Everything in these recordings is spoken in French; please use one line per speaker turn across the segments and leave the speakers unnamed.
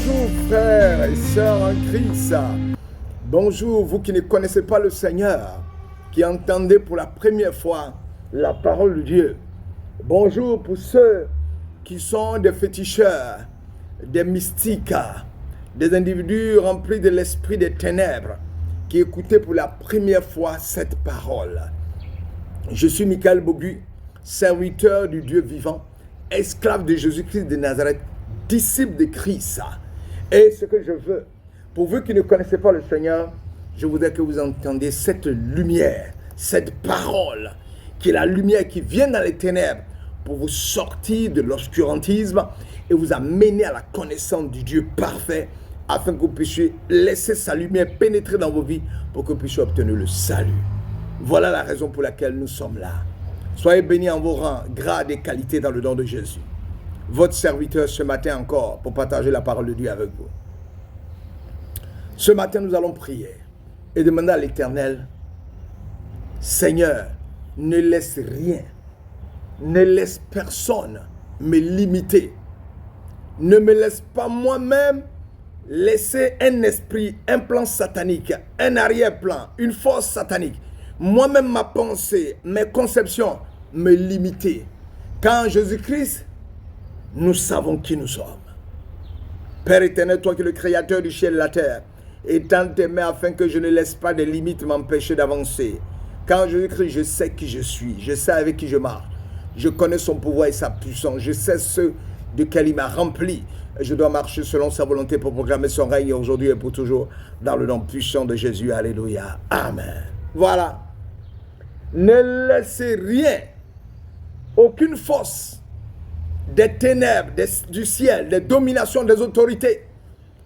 Bonjour frères et sœurs en Christ. Bonjour vous qui ne connaissez pas le Seigneur, qui entendez pour la première fois la parole de Dieu. Bonjour pour ceux qui sont des féticheurs, des mystiques, des individus remplis de l'esprit des ténèbres, qui écoutaient pour la première fois cette parole. Je suis Michael Bogu, serviteur du Dieu vivant, esclave de Jésus-Christ de Nazareth, disciple de Christ. Et ce que je veux, pour vous qui ne connaissez pas le Seigneur, je voudrais que vous entendiez cette lumière, cette parole, qui est la lumière qui vient dans les ténèbres pour vous sortir de l'obscurantisme et vous amener à la connaissance du Dieu parfait, afin que vous puissiez laisser sa lumière pénétrer dans vos vies pour que vous puissiez obtenir le salut. Voilà la raison pour laquelle nous sommes là. Soyez bénis en vos rangs, grades et qualités dans le nom de Jésus. Votre serviteur ce matin encore pour partager la parole de Dieu avec vous. Ce matin, nous allons prier et demander à l'Éternel, Seigneur, ne laisse rien, ne laisse personne me limiter. Ne me laisse pas moi-même laisser un esprit, un plan satanique, un arrière-plan, une force satanique. Moi-même, ma pensée, mes conceptions me limiter. Quand Jésus-Christ, nous savons qui nous sommes. Père éternel, toi qui es le créateur du ciel et de la terre, étends tes mains afin que je ne laisse pas de limites m'empêcher d'avancer. Quand Jésus-Christ, je sais qui je suis, je sais avec qui je marche, je connais son pouvoir et sa puissance, je sais ce de quel il m'a rempli. Et je dois marcher selon sa volonté pour proclamer son règne aujourd'hui et pour toujours, dans le nom puissant de Jésus. Alléluia. Amen. Voilà. Ne laissez rien, aucune force des ténèbres, du ciel, des dominations, des autorités.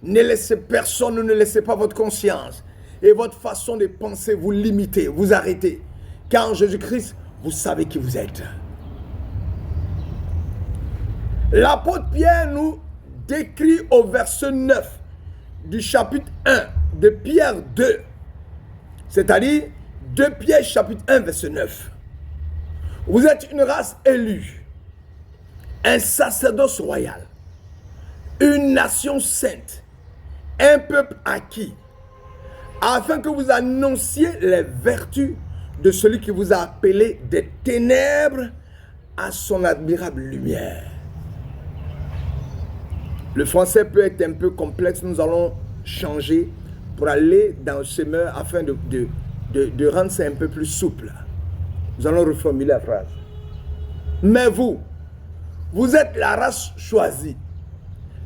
Ne laissez personne, ne laissez pas votre conscience et votre façon de penser vous limiter, vous arrêter. Car en Jésus-Christ, vous savez qui vous êtes. L'apôtre Pierre nous décrit au verset 9 du chapitre 1 de Pierre 2, c'est-à-dire 2 Pierre chapitre 1 verset 9. Vous êtes une race élue, un sacerdoce royal, une nation sainte, un peuple acquis, afin que vous annonciez les vertus de celui qui vous a appelé des ténèbres à son admirable lumière. Le français peut être un peu complexe, nous allons changer pour aller dans le semeur afin de rendre ça un peu plus souple. Nous allons reformuler la phrase. Mais vous êtes la race choisie,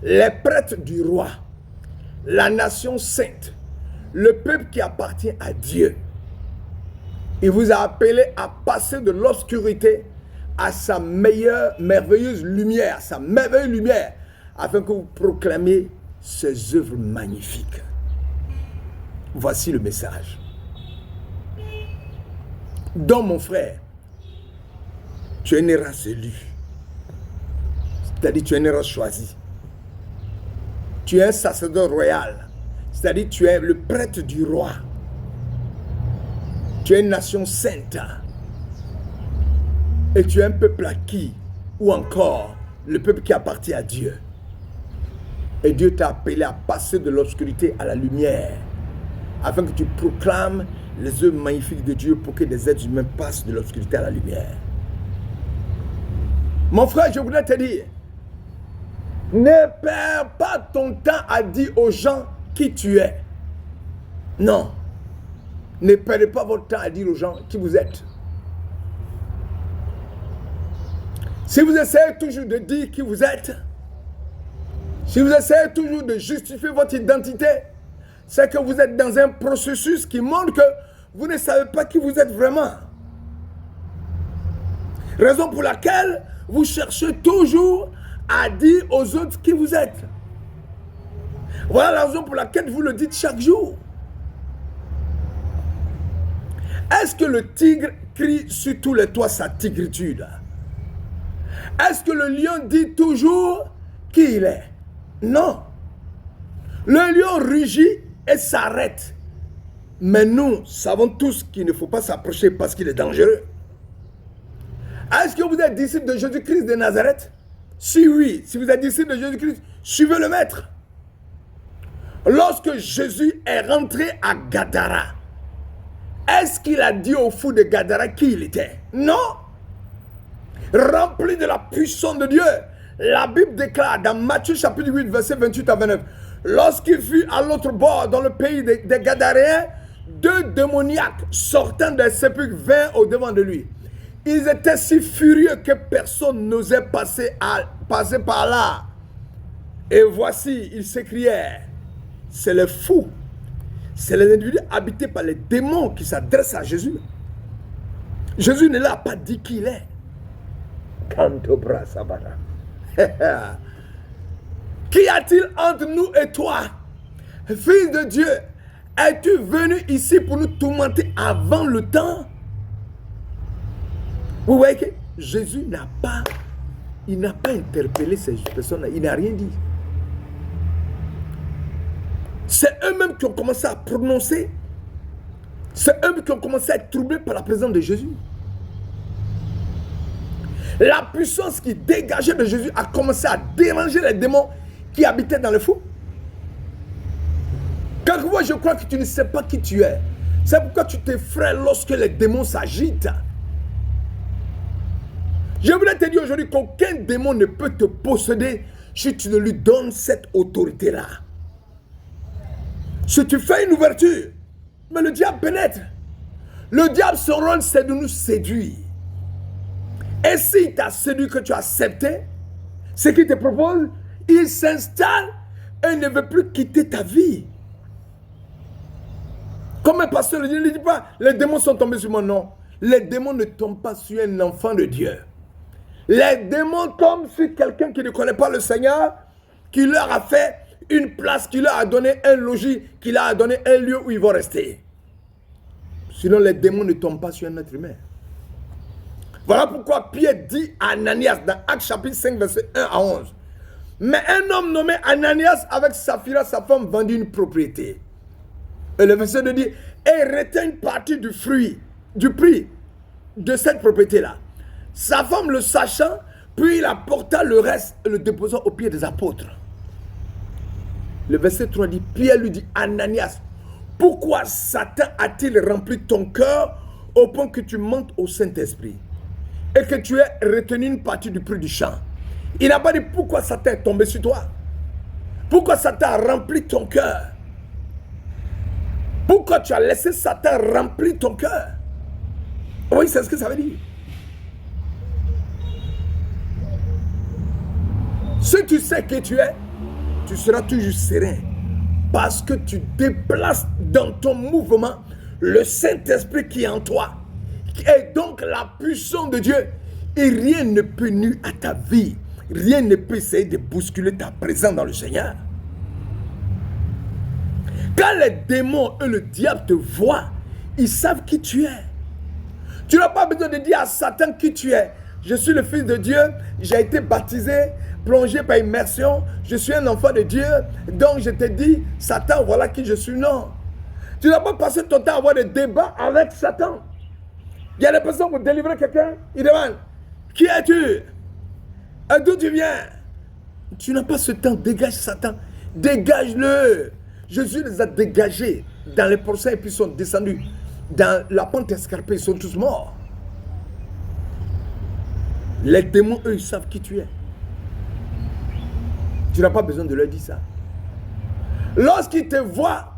les prêtres du roi, la nation sainte, le peuple qui appartient à Dieu. Il vous a appelé à passer de l'obscurité à sa merveilleuse lumière, afin que vous proclamiez ses œuvres magnifiques. Voici le message. Donc mon frère, tu es une race élue. C'est-à-dire tu es une race choisie. Tu es un sacerdoce royal. C'est-à-dire tu es le prêtre du roi. Tu es une nation sainte. Et tu es un peuple acquis. Ou encore le peuple qui appartient à Dieu. Et Dieu t'a appelé à passer de l'obscurité à la lumière. Afin que tu proclames les œuvres magnifiques de Dieu pour que des êtres humains passent de l'obscurité à la lumière. Mon frère, je voudrais te dire, ne perds pas ton temps à dire aux gens qui tu es. Non. Ne perdez pas votre temps à dire aux gens qui vous êtes. Si vous essayez toujours de dire qui vous êtes, si vous essayez toujours de justifier votre identité, c'est que vous êtes dans un processus qui montre que vous ne savez pas qui vous êtes vraiment. Raison pour laquelle vous cherchez toujours à dire aux autres qui vous êtes. Voilà la raison pour laquelle vous le dites chaque jour. Est-ce que le tigre crie sur tous les toits sa tigritude? Est-ce que le lion dit toujours qui il est? Non. Le lion rugit et s'arrête. Mais nous savons tous qu'il ne faut pas s'approcher parce qu'il est dangereux. Est-ce que vous êtes disciple de Jésus-Christ de Nazareth? Si oui, si vous êtes disciple de Jésus-Christ, suivez le Maître. Lorsque Jésus est rentré à Gadara, est-ce qu'il a dit au fou de Gadara qui il était? Non. Rempli de la puissance de Dieu. La Bible déclare dans Matthieu chapitre 8, verset 28 à 29, lorsqu'il fut à l'autre bord, dans le pays des Gadaréens, 2 démoniaques sortant des sépulcres vinrent au devant de lui. Ils étaient si furieux que personne n'osait passer par là. Et voici, ils s'écrièrent, c'est les fous, c'est les individus habités par les démons qui s'adressent à Jésus. Jésus ne l'a pas dit qui il est. Qu'y a-t-il entre nous et toi, fils de Dieu? Es-tu venu ici pour nous tourmenter avant le temps? Vous voyez que Jésus n'a pas interpellé ces personnes-là, il n'a rien dit. C'est eux-mêmes qui ont commencé à prononcer, c'est eux-mêmes qui ont commencé à être troublés par la présence de Jésus. La puissance qui dégageait de Jésus a commencé à déranger les démons qui habitaient dans le fou. Quelquefois, je crois que tu ne sais pas qui tu es. C'est pourquoi tu t'effraies lorsque les démons s'agitent. Je voudrais te dire aujourd'hui qu'aucun démon ne peut te posséder si tu ne lui donnes cette autorité-là. Si tu fais une ouverture, mais le diable pénètre. Le diable, son rôle, c'est de nous séduire. Et s'il t'a séduit, que tu as accepté ce qu'il te propose, il s'installe et il ne veut plus quitter ta vie. Comme un pasteur le dit, il ne dit pas, les démons sont tombés sur moi. Non, les démons ne tombent pas sur un enfant de Dieu. Les démons tombent sur quelqu'un qui ne connaît pas le Seigneur, qui leur a fait une place, qui leur a donné un logis, qui leur a donné un lieu où ils vont rester. Sinon, les démons ne tombent pas sur un être humain. Voilà pourquoi Pierre dit à Ananias, dans Actes chapitre 5, verset 1 à 11. Mais un homme nommé Ananias, avec Saphira, sa femme, vendit une propriété. Et le verset 2 dit, et retint une partie du prix de cette propriété-là. Sa femme le sachant, puis il apporta le reste et le déposa aux pieds des apôtres. Le verset 3 dit, Pierre lui dit, Ananias, pourquoi Satan a-t-il rempli ton cœur au point que tu mentes au Saint-Esprit et que tu aies retenu une partie du prix du champ? Il n'a pas dit pourquoi Satan est tombé sur toi. Pourquoi Satan a rempli ton cœur? Pourquoi tu as laissé Satan remplir ton cœur? Oui, c'est ce que ça veut dire. Si tu sais qui tu es, tu seras toujours serein. Parce que tu déplaces dans ton mouvement le Saint-Esprit qui est en toi. Et donc la puissance de Dieu. Et rien ne peut nuire à ta vie. Rien ne peut essayer de bousculer ta présence dans le Seigneur. Quand les démons et le diable te voient, ils savent qui tu es. Tu n'as pas besoin de dire à Satan qui tu es. Je suis le Fils de Dieu, j'ai été baptisé, plongé par immersion, je suis un enfant de Dieu, donc je te dis, Satan, voilà qui je suis. Non. Tu n'as pas passé ton temps à avoir des débats avec Satan. Il y a des personnes pour délivrer quelqu'un, ils demandent, qui es-tu? Et d'où tu viens? Tu n'as pas ce temps, dégage Satan, dégage-le. Jésus les a dégagés dans les procès et puis ils sont descendus dans la pente escarpée, ils sont tous morts. Les démons, eux, ils savent qui tu es. Tu n'as pas besoin de leur dire ça. Lorsqu'ils te voient,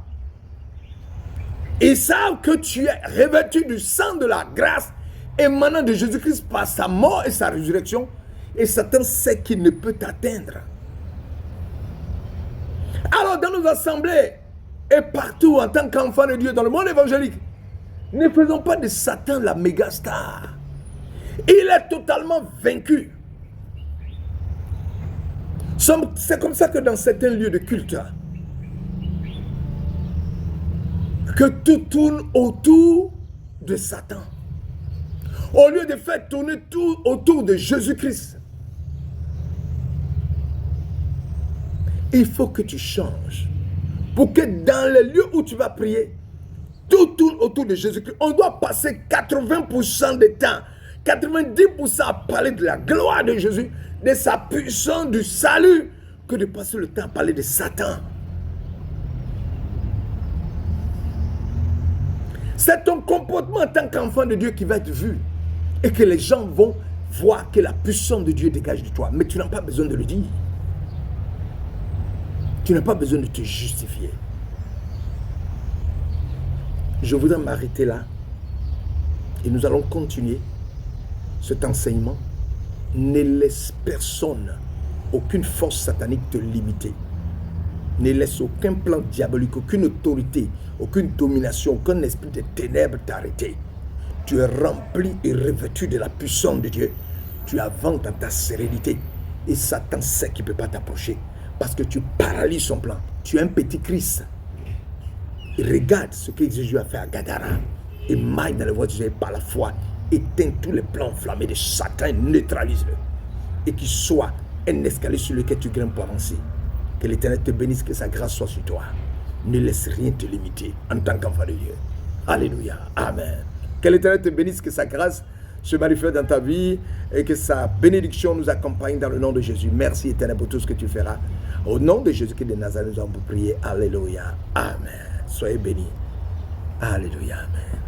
ils savent que tu es revêtu du sang de la grâce émanant de Jésus-Christ par sa mort et sa résurrection. Et Satan sait qu'il ne peut t'atteindre. Alors, dans nos assemblées et partout en tant qu'enfants de Dieu dans le monde évangélique, ne faisons pas de Satan la méga star. Il est totalement vaincu. C'est comme ça que dans certains lieux de culte, que tout tourne autour de Satan. Au lieu de faire tourner tout autour de Jésus-Christ. Il faut que tu changes. Pour que dans les lieux où tu vas prier, tout tourne autour de Jésus-Christ. On doit passer 80% du temps, 90% à parler de la gloire de Jésus, de sa puissance, du salut, que de passer le temps à parler de Satan. C'est ton comportement en tant qu'enfant de Dieu qui va être vu. Et que les gens vont voir que la puissance de Dieu dégage de toi. Mais tu n'as pas besoin de le dire. Tu n'as pas besoin de te justifier. Je voudrais m'arrêter là. Et nous allons continuer cet enseignement. Ne laisse personne, aucune force satanique te limiter. Ne laisse aucun plan diabolique, aucune autorité, aucune domination, aucun esprit de ténèbres t'arrêter. Tu es rempli et revêtu de la puissance de Dieu. Tu avances dans ta sérénité. Et Satan sait qu'il ne peut pas t'approcher. Parce que tu paralyses son plan. Tu es un petit Christ. Et regarde ce que Jésus a fait à Gadara. Et maille dans le voie de Jésus par la foi. Éteins tous les plans enflammés de Satan. Neutralise-le. Et qu'il soit un escalier sur lequel tu grimpes pour avancer. Que l'Éternel te bénisse, que sa grâce soit sur toi. Ne laisse rien te limiter en tant qu'enfant de Dieu. Alléluia. Amen. Que l'Éternel te bénisse, que sa grâce se manifeste dans ta vie et que sa bénédiction nous accompagne dans le nom de Jésus. Merci Éternel pour tout ce que tu feras. Au nom de Jésus-Christ de Nazareth, nous allons vous prier. Alléluia. Amen. Soyez bénis. Alléluia. Amen.